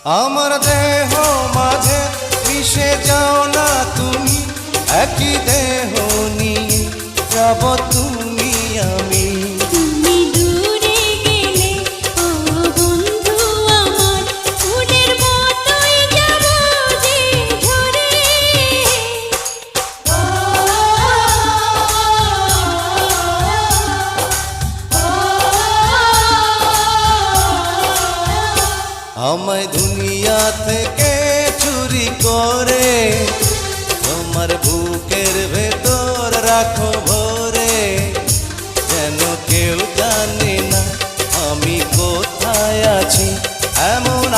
আমার দেহ মাঝে মিশে যাও না তুমি, একই দেহ নিয়ে যাব তুমি আমি। তুমি দূরে গেলে ও বন্ধু আমার, ফুলের মতোই যাব যে ঝরে। আমায় দুনিয়া থেকে চুরি করে তোমার বুকের ভেতর রাখো ভরে, যেন কেউ জানে না আমি কোথায় আছি, এমন